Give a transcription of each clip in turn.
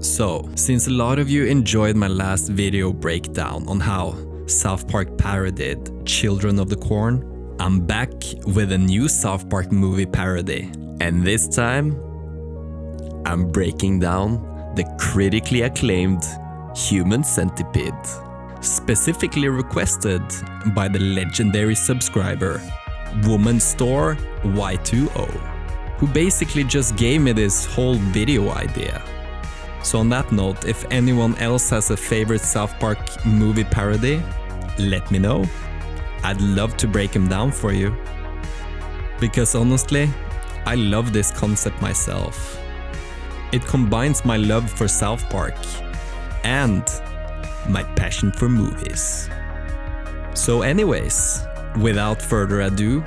So, since a lot of you enjoyed my last video breakdown on how South Park parodied Children of the Corn, I'm back with a new South Park movie parody. And this time, I'm breaking down the critically acclaimed Human Centipede, specifically requested by the legendary subscriber Woman Store Y2O, who basically just gave me this whole video idea. So on that note, if anyone else has a favorite South Park movie parody, let me know. I'd love to break them down for you. Because honestly, I love this concept myself. It combines my love for South Park and my passion for movies. So anyways, without further ado,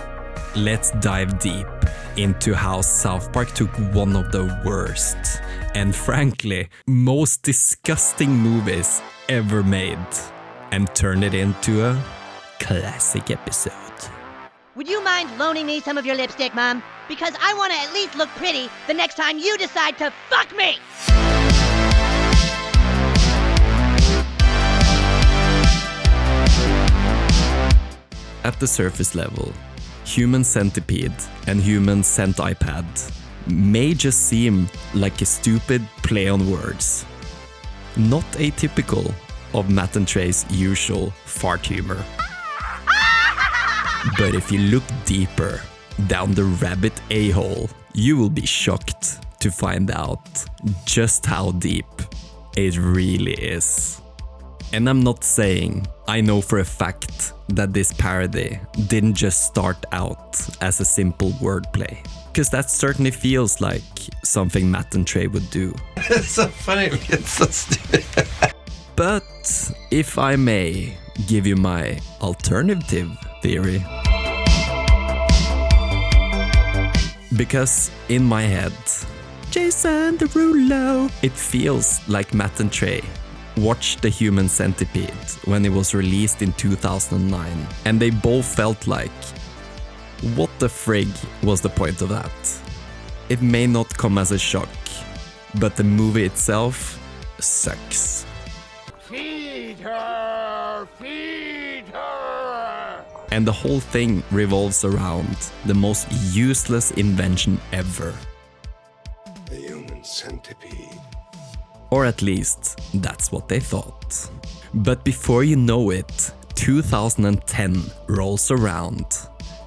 let's dive deep into how South Park took one of the worst and frankly most disgusting movies ever made and turned it into a classic episode. Would you mind loaning me some of your lipstick, Mom? Because I want to at least look pretty the next time you decide to fuck me! At the surface level, Human Centipede and Human Centipad may just seem like a stupid play on words. Not atypical of Matt and Trey's usual fart humor. But if you look deeper down the rabbit a-hole, you will be shocked to find out just how deep it really is. And I'm not saying I know for a fact that this parody didn't just start out as a simple wordplay, because that certainly feels like something Matt and Trey would do. It's so funny, it's so stupid. But if I may give you my alternative theory. Because in my head, Jason Derulo, it feels like Matt and Trey watched The Human Centipede when it was released in 2009, and they both felt like, what the frig was the point of that? It may not come as a shock, but the movie itself sucks. Feed her! Feed her! And the whole thing revolves around the most useless invention ever. The Human Centipede. Or at least, that's what they thought. But before you know it, 2010 rolls around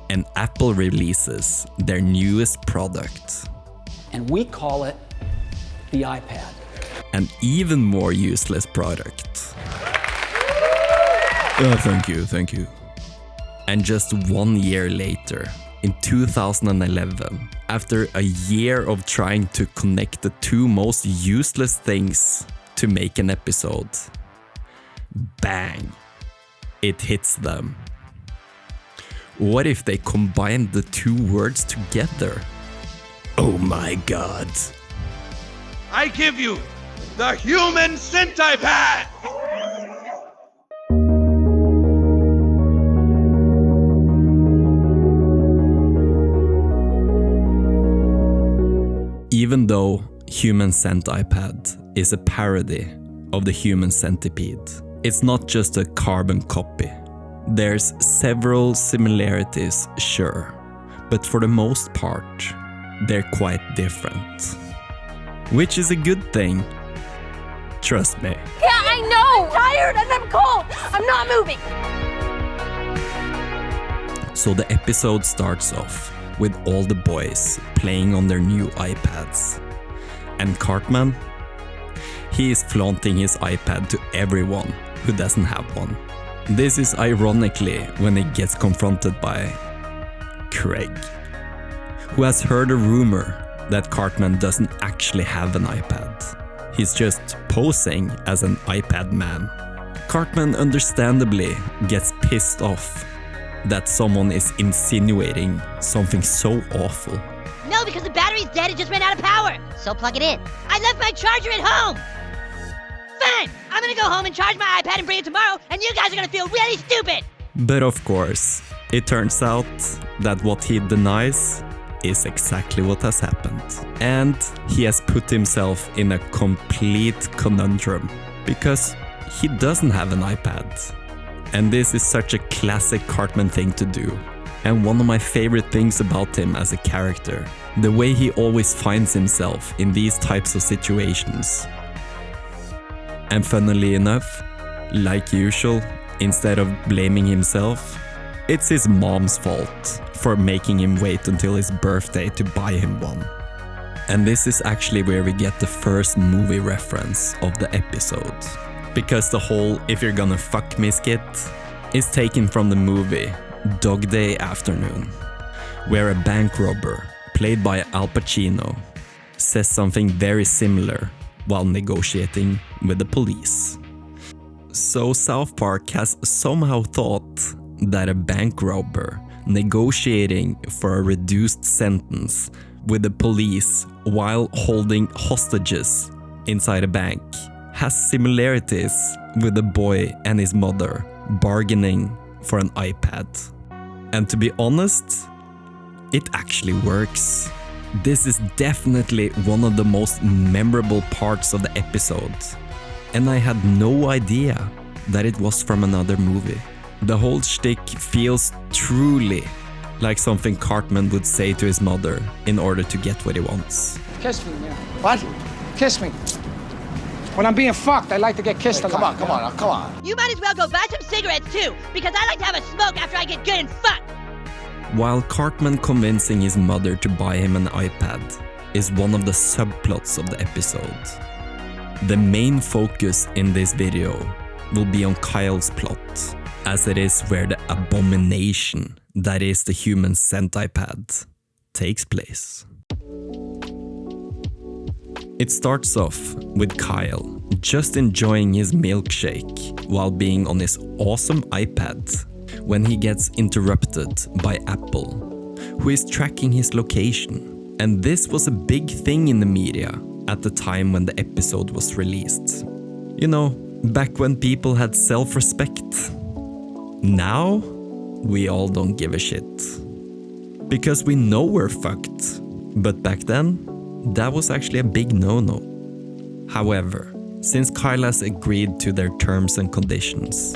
and Apple releases their newest product. And we call it the iPad. An even more useless product. Thank you. And just 1 year later, in 2011, after a year of trying to connect the two most useless things to make an episode, bang, it hits them. What if they combined the two words together? Oh my god. I give you the Human Centipede! Even though Human Centipede is a parody of the Human Centipede, it's not just a carbon copy. There's several similarities, sure, but for the most part, they're quite different. Which is a good thing. Trust me. Yeah, I know! I'm tired and I'm cold! I'm not moving! So the episode starts off with all the boys playing on their new iPads. And Cartman, he is flaunting his iPad to everyone who doesn't have one. This is ironically when he gets confronted by Craig, who has heard a rumor that Cartman doesn't actually have an iPad. He's just posing as an iPad man. Cartman understandably gets pissed off that someone is insinuating something so awful. No, because the battery's dead, it just ran out of power. So plug it in. I left my charger at home. Fine, I'm gonna go home and charge my iPad and bring it tomorrow, and you guys are gonna feel really stupid. But of course, it turns out that what he denies is exactly what has happened. And he has put himself in a complete conundrum because he doesn't have an iPad. And this is such a classic Cartman thing to do. And one of my favorite things about him as a character, the way he always finds himself in these types of situations. And funnily enough, like usual, instead of blaming himself, it's his mom's fault for making him wait until his birthday to buy him one. And this is actually where we get the first movie reference of the episode. Because the whole "if you're gonna fuck me" skit is taken from the movie Dog Day Afternoon, where a bank robber, played by Al Pacino, says something very similar while negotiating with the police. So South Park has somehow thought that a bank robber negotiating for a reduced sentence with the police while holding hostages inside a bank has similarities with the boy and his mother bargaining for an iPad. And to be honest, it actually works. This is definitely one of the most memorable parts of the episode. And I had no idea that it was from another movie. The whole shtick feels truly like something Cartman would say to his mother in order to get what he wants. Kiss me, man. What? Kiss me. When I'm being fucked, I like to get kissed a lot. Come on. You might as well go buy some cigarettes too, because I like to have a smoke after I get good and fucked. While Cartman convincing his mother to buy him an iPad is one of the subplots of the episode, the main focus in this video will be on Kyle's plot, as it is where the abomination that is the human centipede takes place. It starts off with Kyle just enjoying his milkshake while being on his awesome iPad when he gets interrupted by Apple, who is tracking his location. And this was a big thing in the media at the time when the episode was released. You know, back when people had self-respect. Now, we all don't give a shit. Because we know we're fucked. But back then, that was actually a big no-no. However, since Kyle has agreed to their terms and conditions,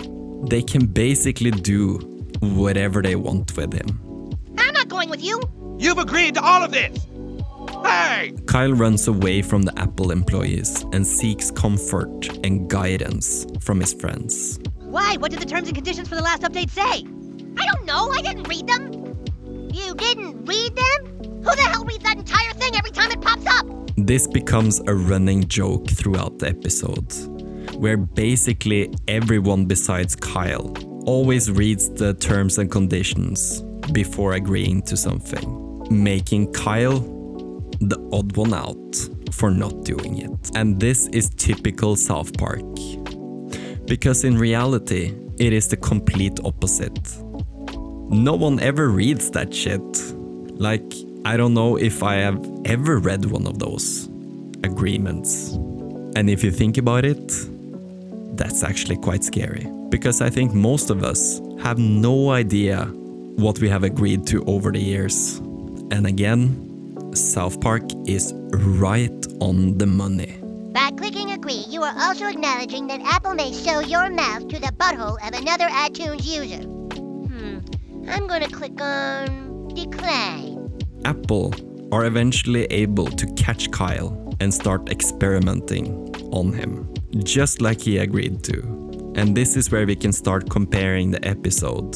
they can basically do whatever they want with him. I'm not going with you. You've agreed to all of this! Hey! Kyle runs away from the Apple employees and seeks comfort and guidance from his friends. Why? What did the terms and conditions for the last update say? I don't know. I didn't read them. You didn't read them? Who the hell reads that entire thing every time it pops up? This becomes a running joke throughout the episode, where basically everyone besides Kyle always reads the terms and conditions before agreeing to something, making Kyle the odd one out for not doing it. And this is typical South Park, because in reality, it is the complete opposite. No one ever reads that shit. Like, I don't know if I have ever read one of those agreements. And if you think about it, that's actually quite scary. Because I think most of us have no idea what we have agreed to over the years. And again, South Park is right on the money. By clicking agree, you are also acknowledging that Apple may show your mouse to the butthole of another iTunes user. I'm gonna click on decline. Apple are eventually able to catch Kyle and start experimenting on him, just like he agreed to. And this is where we can start comparing the episode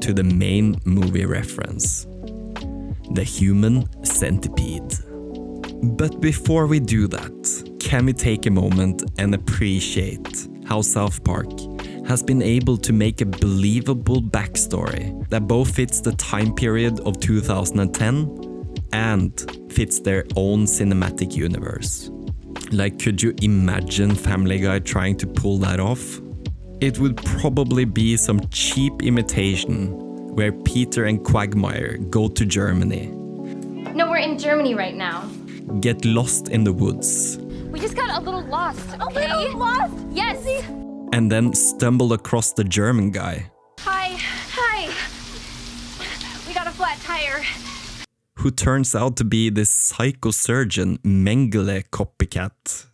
to the main movie reference, the human centipede. But before we do that, can we take a moment and appreciate how South Park has been able to make a believable backstory that both fits the time period of 2010 and fits their own cinematic universe. Like, could you imagine Family Guy trying to pull that off? It would probably be some cheap imitation where Peter and Quagmire go to Germany, No, we're in Germany right now. get lost in the woods, We just got a little lost, okay? A little lost? Yes. and then stumble across the German guy Hi. We got a flat tire. who turns out to be this psychosurgeon Mengele copycat.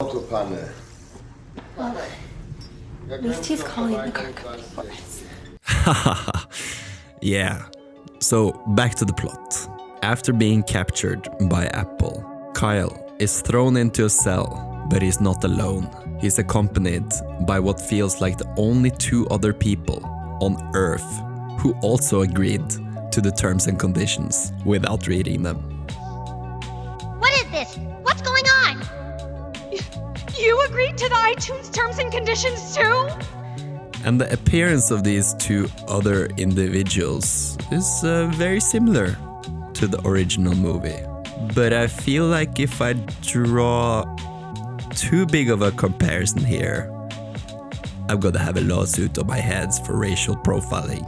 At least he's calling the car company for us. Yeah. So back to the plot. After being captured by Apple, Kyle is thrown into a cell, but he's not alone. He's accompanied by what feels like the only two other people on Earth who also agreed to the terms and conditions without reading them. What is this? What's going on? You agreed to the iTunes terms and conditions too? And the appearance of these two other individuals is very similar to the original movie. But I feel like if I draw too big of a comparison here, I'm gonna have a lawsuit on my hands for racial profiling.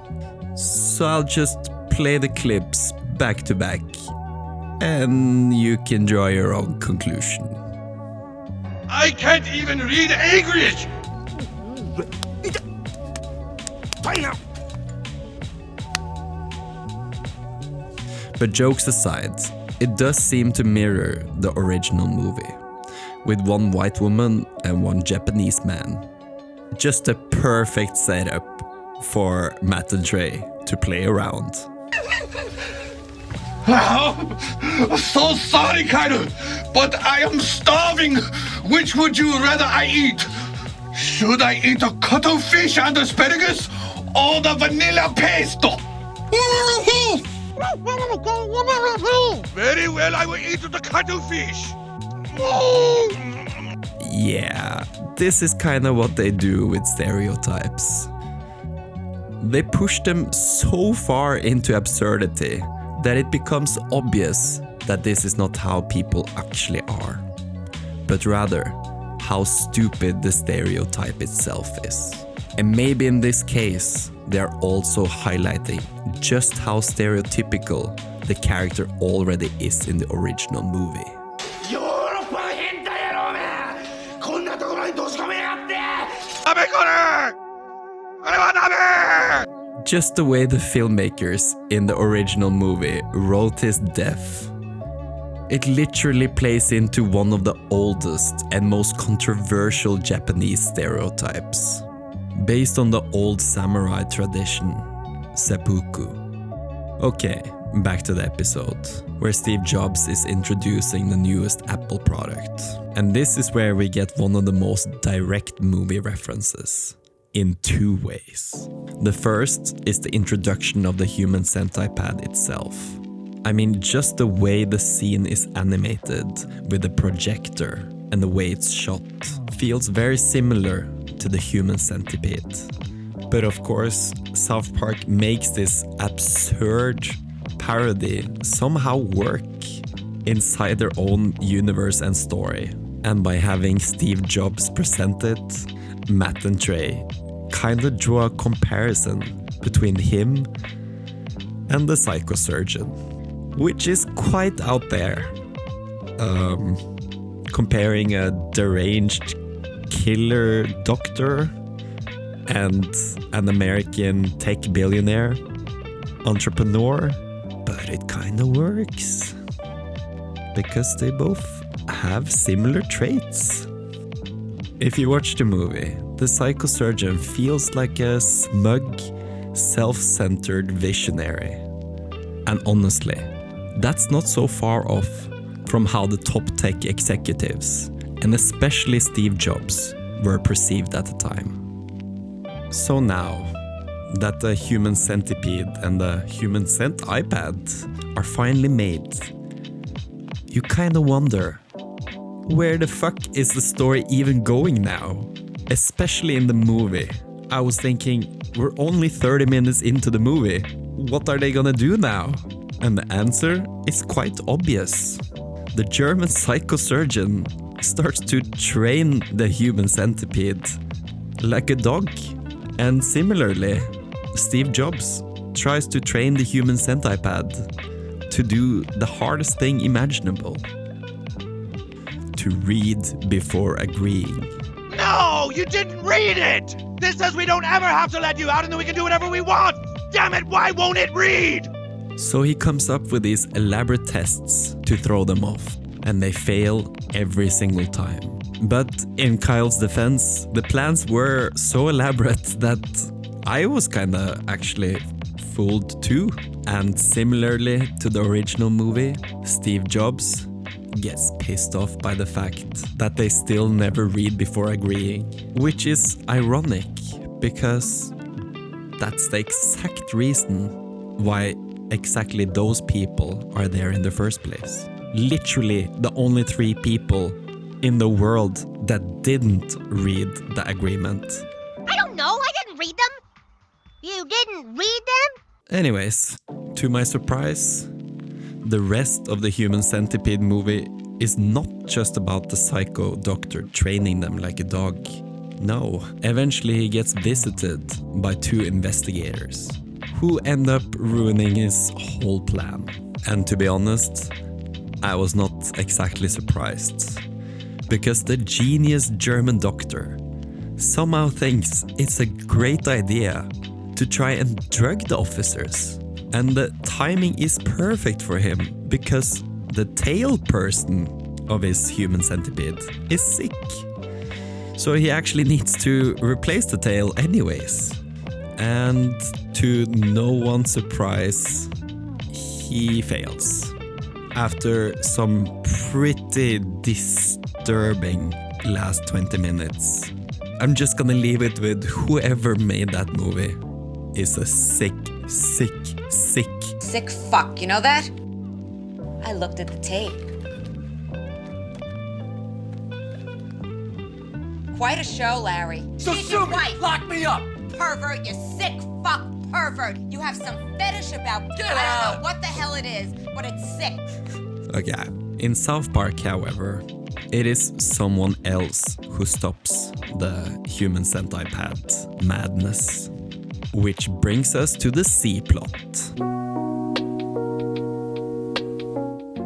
So I'll just play the clips back to back, and you can draw your own conclusion. I can't even read English! But jokes aside, it does seem to mirror the original movie, with one white woman and one Japanese man. Just a perfect setup for Matt and Trey to play around. So sorry, Kyle, but I am starving. Which would you rather I eat? Should I eat the cuttlefish and asparagus or the vanilla pesto? Very well, I will eat the cuttlefish. Yeah, this is kind of what they do with stereotypes. They push them so far into absurdity that it becomes obvious that this is not how people actually are, but rather how stupid the stereotype itself is. And maybe in this case, they are also highlighting just how stereotypical the character already is in the original movie. Just the way the filmmakers in the original movie wrote his death. It literally plays into one of the oldest and most controversial Japanese stereotypes, based on the old samurai tradition, seppuku. Okay, back to the episode, where Steve Jobs is introducing the newest Apple product. And this is where we get one of the most direct movie references, in two ways. The first is the introduction of the human centipede itself. I mean, just the way the scene is animated with the projector and the way it's shot feels very similar to the human centipede. But of course, South Park makes this absurd parody somehow work inside their own universe and story. And by having Steve Jobs present it, Matt and Trey kind of draw a comparison between him and the psychosurgeon, which is quite out there. Comparing a deranged killer doctor and an American tech billionaire entrepreneur, but it kind of works because they both have similar traits. If you watch the movie, the psychosurgeon feels like a smug, self-centered visionary. And honestly, that's not so far off from how the top tech executives, and especially Steve Jobs, were perceived at the time. So now that the human centipede and the human cent iPad are finally made, you kind of wonder, where the fuck is the story even going now? Especially in the movie. I was thinking, we're only 30 minutes into the movie. What are they gonna do now? And the answer is quite obvious. The German psychosurgeon starts to train the human centipede like a dog. And similarly, Steve Jobs tries to train the human centipede to do the hardest thing imaginable: to read before agreeing. No, you didn't read it! This says we don't ever have to let you out and then we can do whatever we want! Damn it, why won't it read? So he comes up with these elaborate tests to throw them off, and they fail every single time. But in Kyle's defense, the plans were so elaborate that I was kinda actually fooled too. And similarly to the original movie, Steve Jobs gets pissed off by the fact that they still never read before agreeing, which is ironic because that's the exact reason why exactly those people are there in the first place. Literally the only 3 people in the world that didn't read the agreement. I don't know. I didn't read them. You didn't read them? Anyways, to my surprise, the rest of the Human Centipede movie is not just about the psycho doctor training them like a dog. No, eventually he gets visited by 2 investigators who end up ruining his whole plan. And to be honest, I was not exactly surprised, because the genius German doctor somehow thinks it's a great idea to try and drug the officers. And the timing is perfect for him because the tail person of his human centipede is sick. So he actually needs to replace the tail anyways. And to no one's surprise, he fails. After some pretty disturbing last 20 minutes. I'm just gonna leave it with whoever made that movie is a sick fuck, you know that? I looked at the tape. Quite a show, Larry. So sue me! Lock me up! Pervert, you sick fuck pervert. You have some fetish about... Get I don't out! know what the hell it is, but it's sick. Okay, in South Park, however, it is someone else who stops the human centipede madness. Which brings us to the C plot.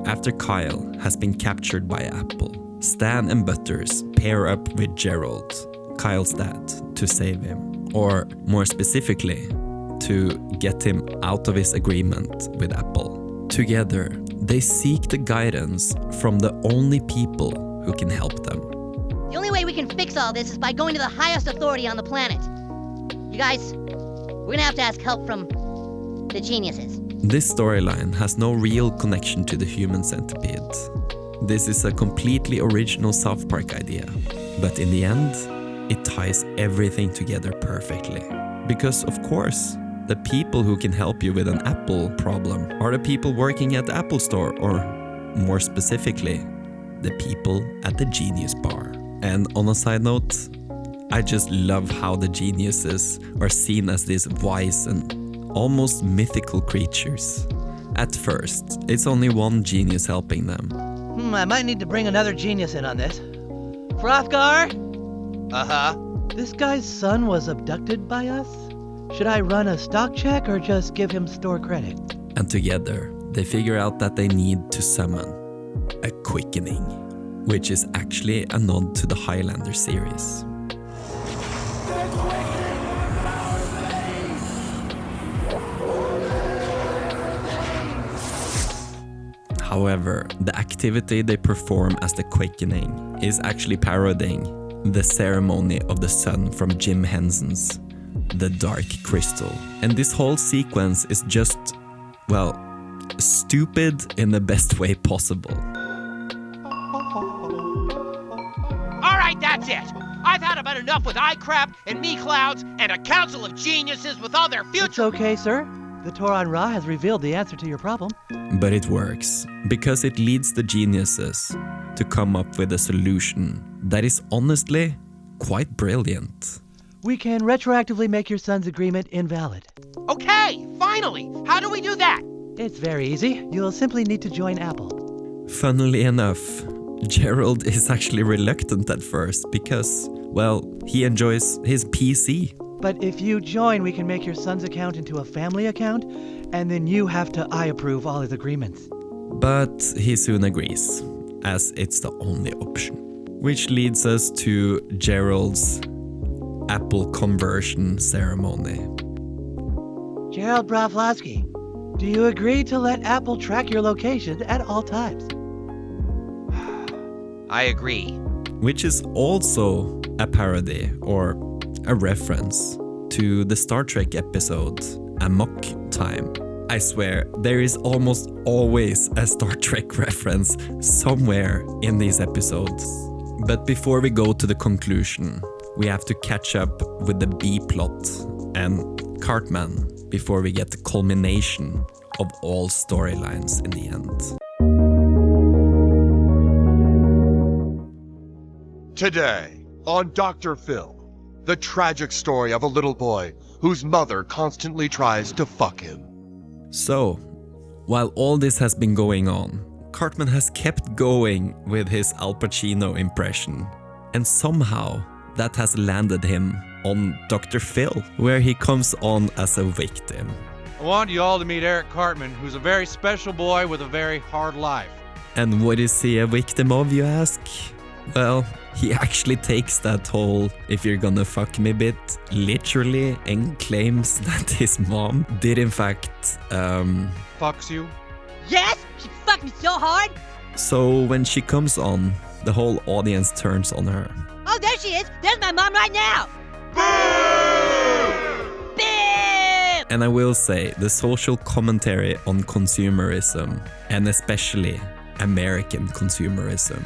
After Kyle has been captured by Apple, Stan and Butters pair up with Gerald, Kyle's dad, to save him. Or more specifically, to get him out of his agreement with Apple. Together, they seek the guidance from the only people who can help them. The only way we can fix all this is by going to the highest authority on the planet. You guys, we're gonna have to ask help from the geniuses. This storyline has no real connection to the human centipede. This is a completely original South Park idea. But in the end, it ties everything together perfectly. Because of course, the people who can help you with an Apple problem are the people working at the Apple Store, or more specifically, the people at the Genius Bar. And on a side note, I just love how the geniuses are seen as these wise and almost mythical creatures. At first, it's only one genius helping them. I might need to bring another genius in on this. Hrothgar? Uh-huh. This guy's son was abducted by us? Should I run a stock check or just give him store credit? And together, they figure out that they need to summon a quickening, which is actually a nod to the Highlander series. However, the activity they perform as the quickening is actually parodying the ceremony of the sun from Jim Henson's The Dark Crystal. And this whole sequence is just, well, stupid in the best way possible. All right, that's it. I've had about enough with iCrap and me clouds and a council of geniuses with all their future... It's okay, sir. The Toron Ra has revealed the answer to your problem. But it works, because it leads the geniuses to come up with a solution that is honestly quite brilliant. We can retroactively make your son's agreement invalid. Okay, finally. How do we do that? It's very easy. You'll simply need to join Apple. Funnily enough, Gerald is actually reluctant at first because, well, he enjoys his PC. But if you join, we can make your son's account into a family account, and then you have to approve all his agreements. But he soon agrees, as it's the only option. Which leads us to Gerald's Apple conversion ceremony. Gerald Broflovsky, Do you agree to let Apple track your location at all times? I agree. Which is also a parody or a reference to the Star Trek episode Amok Time. I swear, there is almost always a Star Trek reference somewhere in these episodes. But before we go to the conclusion, we have to catch up with the B-plot and Cartman before we get the culmination of all storylines in the end. Today, on Dr. Phil, the tragic story of a little boy whose mother constantly tries to fuck him. So, while all this has been going on, Cartman has kept going with his Al Pacino impression, and somehow that has landed him on Dr. Phil, where he comes on as a victim. I want you all to meet Eric Cartman, who's a very special boy with a very hard life. And what is he a victim of, you ask? Well, he actually takes that whole "if you're gonna fuck me" bit literally and claims that his mom did in fact, Fucks you? Yes, she fucked me so hard. So when she comes on, the whole audience turns on her. Oh, there she is. There's my mom right now. Boo! And I will say, the social commentary on consumerism, and especially American consumerism,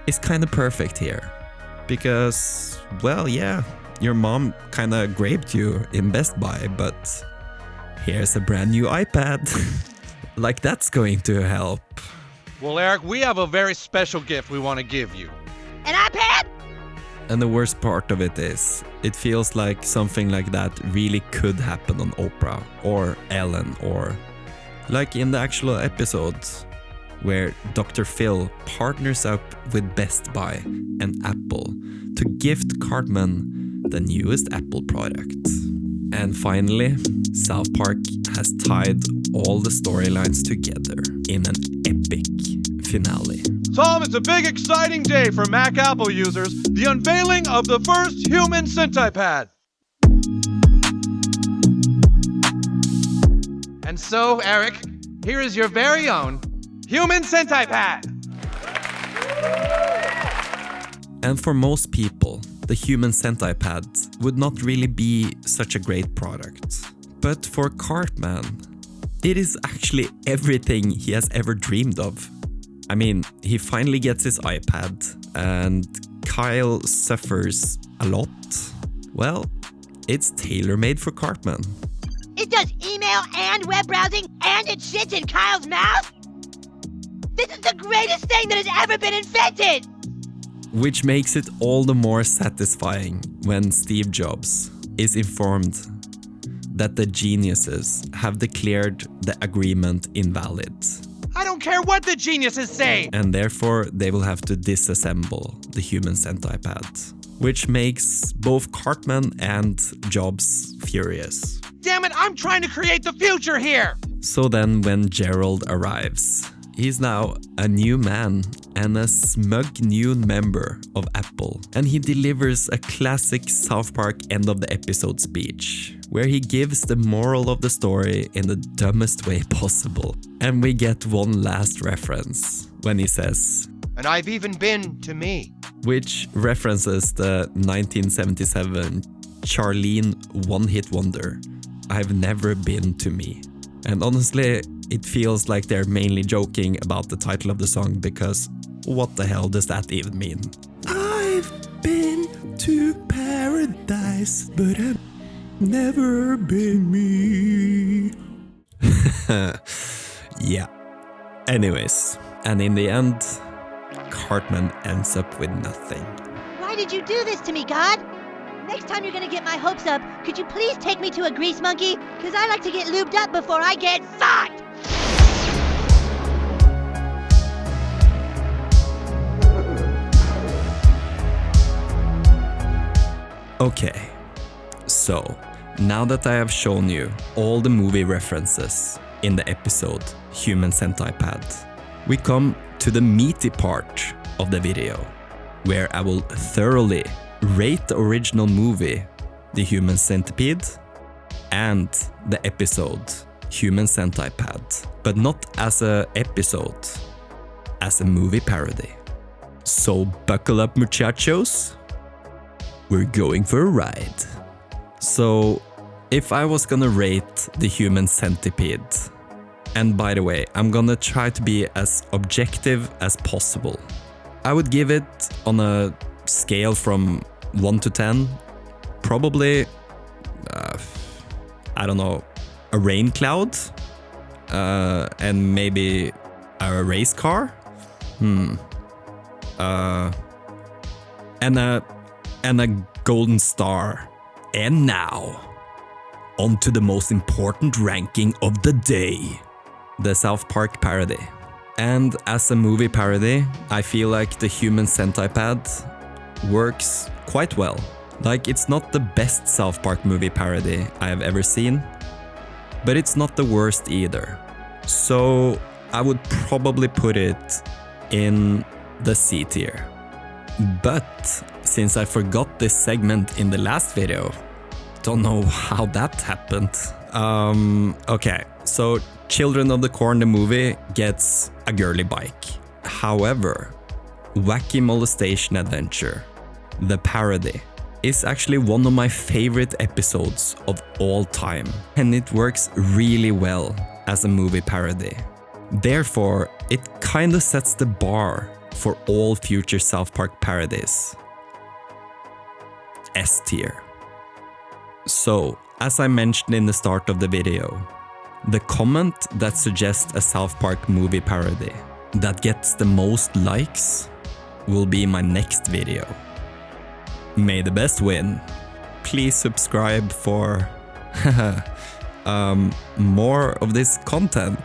is kind of perfect here. Because, well, yeah, your mom kind of raped you in Best Buy, but here's a brand new iPad. Like that's going to help. Well, Eric, we have a very special gift we want to give you. An iPad? And the worst part of it is, it feels like something like that really could happen on Oprah or Ellen, or like in the actual episodes where Dr. Phil partners up with Best Buy and Apple to gift Cartman the newest Apple product. And finally, South Park has tied all the storylines together in an epic finale. Tom, it's a big exciting day for Mac Apple users. The unveiling of the first human centipad. And so, Eric, here is your very own human centipad. And for most people, the human centipad would not really be such a great product. But for Cartman, it is actually everything he has ever dreamed of. I mean, he finally gets his iPad, and Kyle suffers a lot. Well, it's tailor-made for Cartman. It does email and web browsing, and it shits in Kyle's mouth? This is the greatest thing that has ever been invented! Which makes it all the more satisfying when Steve Jobs is informed that the geniuses have declared the agreement invalid. I don't care what the geniuses say! And therefore, they will have to disassemble the human centipad. Which makes both Cartman and Jobs furious. Damn it, I'm trying to create the future here! So then when Gerald arrives, he's now a new man and a smug new member of Apple. And he delivers a classic South Park end of the episode speech, where he gives the moral of the story in the dumbest way possible. And we get one last reference when he says, "And I've even been to me." Which references the 1977 Charlene one-hit wonder, "I've never been to me." And honestly, it feels like they're mainly joking about the title of the song, because what the hell does that even mean? I've been to paradise, but I've never been me. Yeah. Anyways, and in the end, Cartman ends up with nothing. Why did you do this to me, God? Next time you're gonna get my hopes up, could you please take me to a grease monkey? Because I like to get lubed up before I get fucked! Okay, so now that I have shown you all the movie references in the episode Human Centipede, we come to the meaty part of the video, where I will thoroughly rate the original movie, The Human Centipede, and the episode, human centipede, but not as a episode, as a movie parody. So buckle up, muchachos. We're going for a ride. So if I was gonna rate the human centipede, and by the way, I'm gonna try to be as objective as possible, I would give it on a scale from 1 to 10, probably, I don't know, a rain cloud, and maybe a race car, and a golden star. And now, on to the most important ranking of the day, the South Park parody. And as a movie parody, I feel like the human centipede works quite well. Like, it's not the best South Park movie parody I have ever seen, but it's not the worst either. So I would probably put it in the C tier. But since I forgot this segment in the last video, don't know how that happened. Okay, so Children of the Corn, the movie, gets a girly bike. However, Wacky Molestation Adventure, the parody, is actually one of my favorite episodes of all time, and it works really well as a movie parody. Therefore, it kinda sets the bar for all future South Park parodies. S tier. So, as I mentioned in the start of the video, the comment that suggests a South Park movie parody that gets the most likes will be my next video. May the best win. Please subscribe for more of this content.